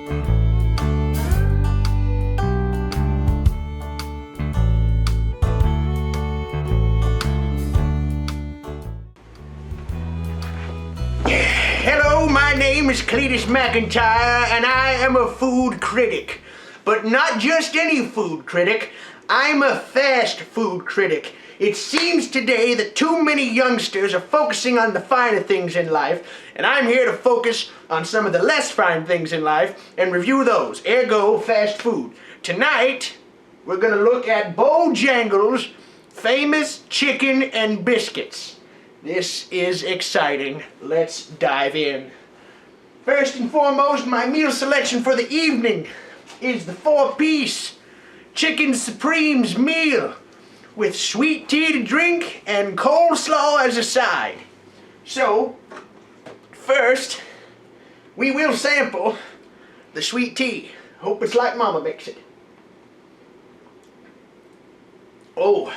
Hello, my name is Cletus McIntire, and I am a food critic. But not just any food critic, I'm a fast food critic. It seems today that too many youngsters are focusing on the finer things in life, and I'm here to focus on some of the less fine things in life and review those, ergo fast food. Tonight, we're gonna look at Bojangles' famous chicken and biscuits. This is exciting. Let's dive in. First and foremost, my meal selection for the evening is the 4-piece Chicken Supremes meal with sweet tea to drink and coleslaw as a side. So, first, we will sample the sweet tea. Hope it's like Mama makes it. Oh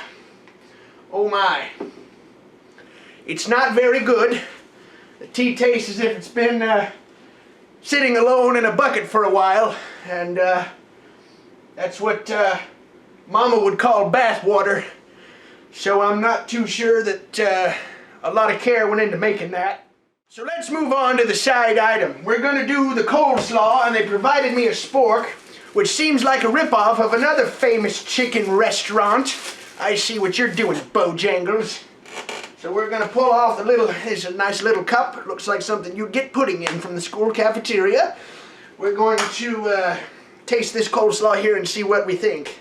my. It's not very good. The tea tastes as if it's been sitting alone in a bucket for a while, and that's what Mama would call bath water. So I'm not too sure that a lot of care went into making that. So let's move on to the side item. We're gonna do the coleslaw, and they provided me a spork, which seems like a ripoff of another famous chicken restaurant. I see what you're doing, Bojangles. So we're gonna pull off the little, it's a nice little cup. It looks like something you'd get pudding in from the school cafeteria. We're going to taste this coleslaw here and see what we think.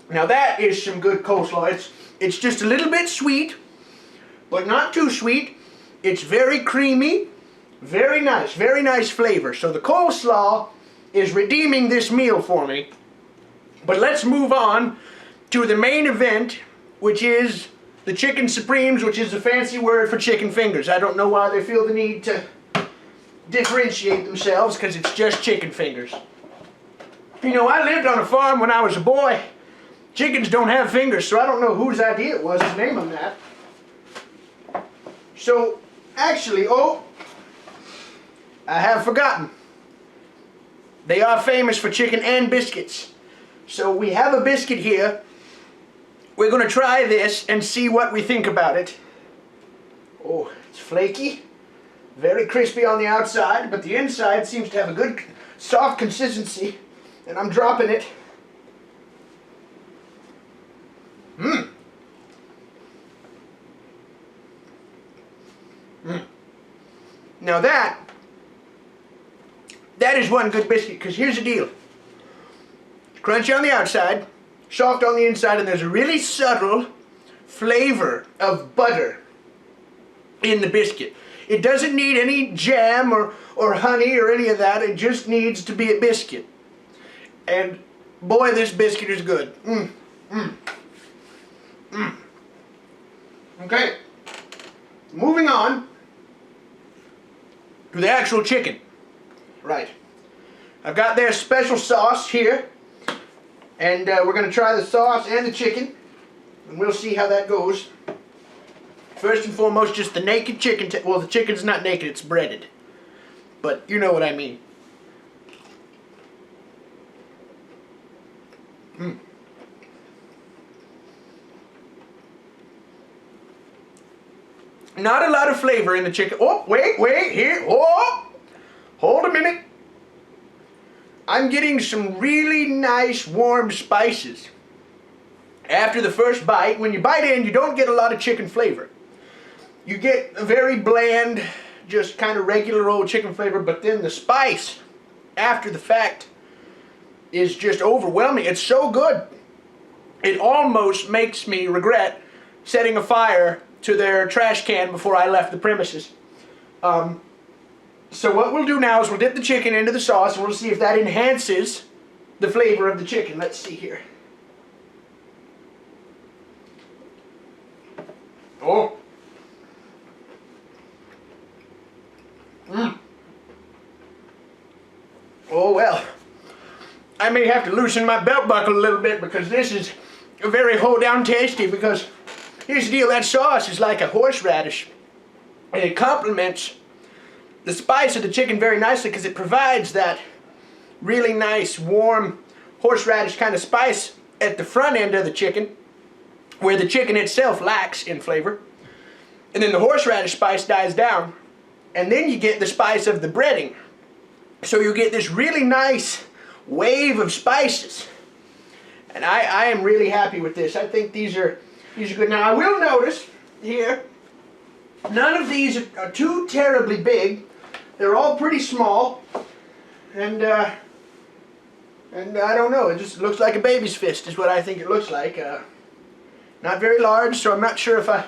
Now that is some good coleslaw. It's just a little bit sweet, but not too sweet. It's very creamy, very nice flavor. So the coleslaw is redeeming this meal for me. But let's move on to the main event, which is the Chicken Supremes, which is a fancy word for chicken fingers. I don't know why they feel the need to differentiate themselves, because it's just chicken fingers. You know, I lived on a farm when I was a boy. Chickens don't have fingers, so I don't know whose idea it was to name them that. So, actually, I have forgotten. They are famous for chicken and biscuits. So we have a biscuit here. We're going to try this and see what we think about it. Oh, it's flaky. Very crispy on the outside, but the inside seems to have a good soft consistency. And I'm dropping it. Now that is one good biscuit, because here's the deal. Crunchy on the outside, soft on the inside, and there's a really subtle flavor of butter in the biscuit. It doesn't need any jam or honey or any of that. It just needs to be a biscuit. And boy, this biscuit is good. Okay, moving on to the actual chicken. Right. I've got their special sauce here, and we're going to try the sauce and the chicken, and we'll see how that goes. First and foremost, just the naked chicken. Well, the chicken's not naked, it's breaded. But you know what I mean. Not a lot of flavor in the chicken. Oh, wait, here. Oh, hold a minute. I'm getting some really nice warm spices. After the first bite, when you bite in, you don't get a lot of chicken flavor. You get a very bland, just kind of regular old chicken flavor, but then the spice, after the fact, is just overwhelming. It's so good. It almost makes me regret setting a fire to their trash can before I left the premises. So what we'll do now is we'll dip the chicken into the sauce, and we'll see if that enhances the flavor of the chicken. Let's see here. Oh. Oh well. I may have to loosen my belt buckle a little bit, because this is very hold down tasty, because here's the deal, that sauce is like a horseradish. And it complements the spice of the chicken very nicely because it provides that really nice, warm horseradish kind of spice at the front end of the chicken, where the chicken itself lacks in flavor. And then the horseradish spice dies down, and then you get the spice of the breading. So you get this really nice wave of spices. And I am really happy with this. I think these are good. Now I will notice here, none of these are too terribly big. They're all pretty small. And I don't know, it just looks like a baby's fist is what I think it looks like. Not very large, so I'm not sure if I'm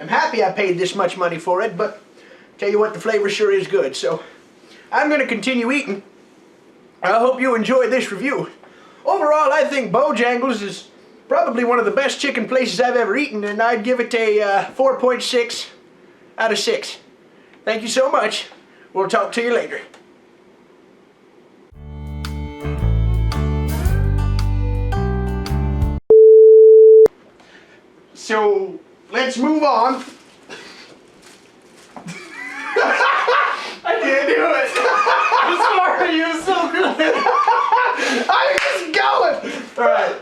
happy I paid this much money for it, but tell you what, the flavor sure is good. So I'm going to continue eating. I hope you enjoyed this review. Overall, I think Bojangles is probably one of the best chicken places I've ever eaten, and I'd give it a 4.6 out of 6. Thank you so much. We'll talk to you later. So, let's move on. I can't do it. I'm sorry, you're so good. I'm just going. All right.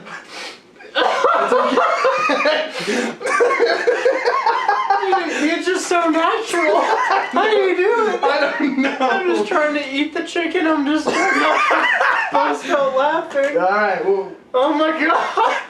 It's just so natural. How do you do it? I don't know. I'm just trying to eat the chicken. I'm just trying not to bust out laughing. All right. Well. Oh my god.